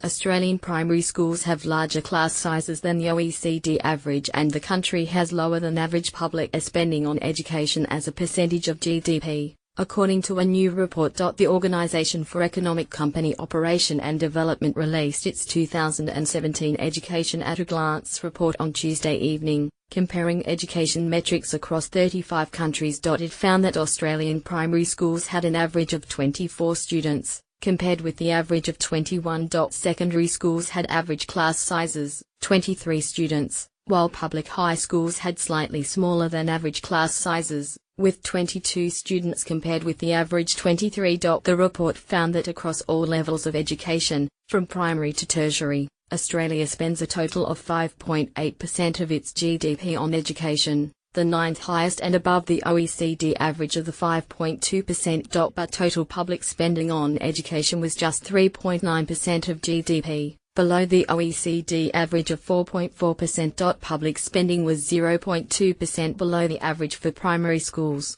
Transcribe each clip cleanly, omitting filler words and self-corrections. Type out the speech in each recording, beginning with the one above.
Australian primary schools have larger class sizes than the OECD average, and the country has lower than average public spending on education as a percentage of GDP, according to a new report. The Organisation for Economic Company Operation and Development released its 2017 Education at a Glance report on Tuesday evening, comparing education metrics across 35 countries. It found that Australian primary schools had an average of 24 students, compared with the average of 21. Secondary schools had average class sizes, 23 students, while public high schools had slightly smaller than average class sizes, with 22 students compared with the average 23. The report found that across all levels of education, from primary to tertiary, Australia spends a total of 5.8% of its GDP on education, the ninth highest and above the OECD average of the 5.2%. But total public spending on education was just 3.9% of GDP, below the OECD average of 4.4%. Public spending was 0.2% below the average for primary schools.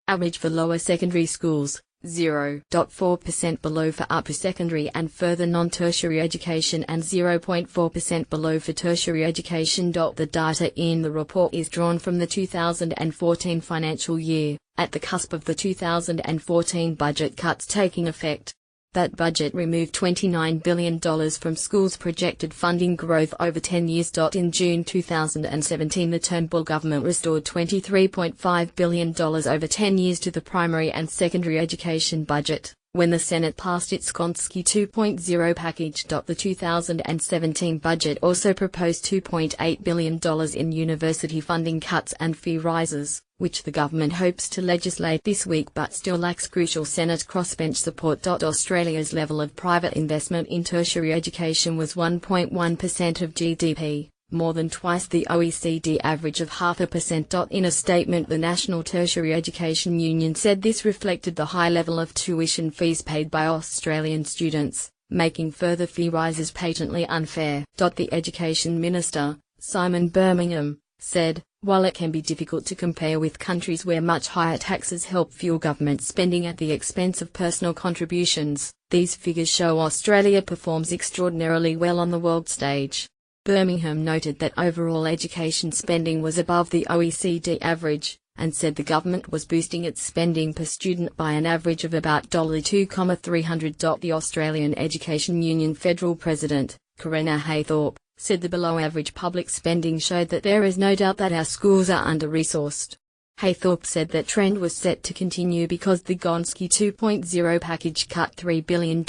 Average for lower secondary schools, 0.4% below for upper secondary and further non-tertiary education, and 0.4% below for tertiary education. The data in the report is drawn from the 2014 financial year, at the cusp of the 2014 budget cuts taking effect. That budget removed $29 billion from schools' projected funding growth over 10 years. In June 2017, the Turnbull government restored $23.5 billion over 10 years to the primary and secondary education budget, when the Senate passed its Gonski 2.0 package. The 2017 budget also proposed $2.8 billion in university funding cuts and fee rises, which the government hopes to legislate this week but still lacks crucial Senate crossbench support. Australia's level of private investment in tertiary education was 1.1% of GDP, more than twice the OECD average of 0.5%. In a statement, the National Tertiary Education Union said this reflected the high level of tuition fees paid by Australian students, making further fee rises patently unfair. The Education Minister, Simon Birmingham, said, while it can be difficult to compare with countries where much higher taxes help fuel government spending at the expense of personal contributions, these figures show Australia performs extraordinarily well on the world stage. Birmingham noted that overall education spending was above the OECD average, and said the government was boosting its spending per student by an average of about $2,300. The Australian Education Union Federal President, Corinna Haythorpe, said the below-average public spending showed that there is no doubt that our schools are under-resourced. Haythorpe said that trend was set to continue because the Gonski 2.0 package cut $3 billion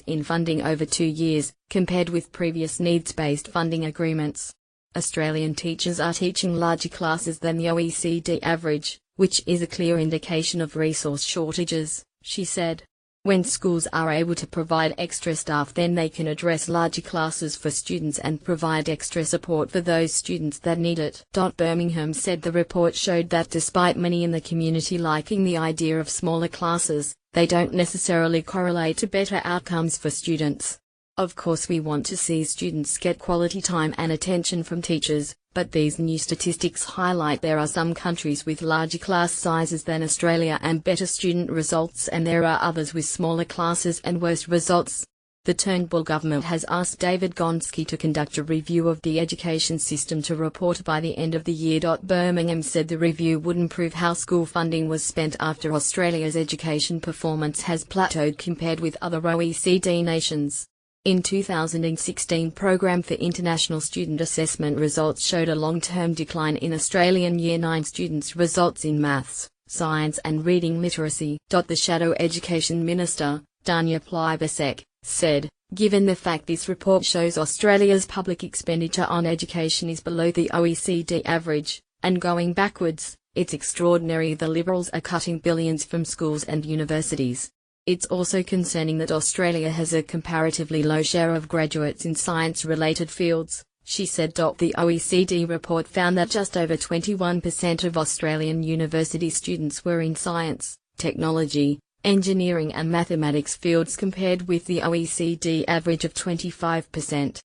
in funding over 2 years, compared with previous needs-based funding agreements. Australian teachers are teaching larger classes than the OECD average, which is a clear indication of resource shortages, she said. When schools are able to provide extra staff, then they can address larger classes for students and provide extra support for those students that need it. Birmingham said the report showed that despite many in the community liking the idea of smaller classes, they don't necessarily correlate to better outcomes for students. Of course, we want to see students get quality time and attention from teachers, but these new statistics highlight there are some countries with larger class sizes than Australia and better student results, and there are others with smaller classes and worse results. The Turnbull government has asked David Gonski to conduct a review of the education system to report by the end of the year. Birmingham said the review would improve how school funding was spent after Australia's education performance has plateaued compared with other OECD nations. In 2016, Programme for International Student Assessment results showed a long-term decline in Australian Year 9 students' results in maths, science and reading literacy. The Shadow Education Minister, Danya Plibersek, said, given the fact this report shows Australia's public expenditure on education is below the OECD average, and going backwards, it's extraordinary the Liberals are cutting billions from schools and universities. It's also concerning that Australia has a comparatively low share of graduates in science-related fields, she said. The OECD report found that just over 21% of Australian university students were in science, technology, engineering and mathematics fields, compared with the OECD average of 25%.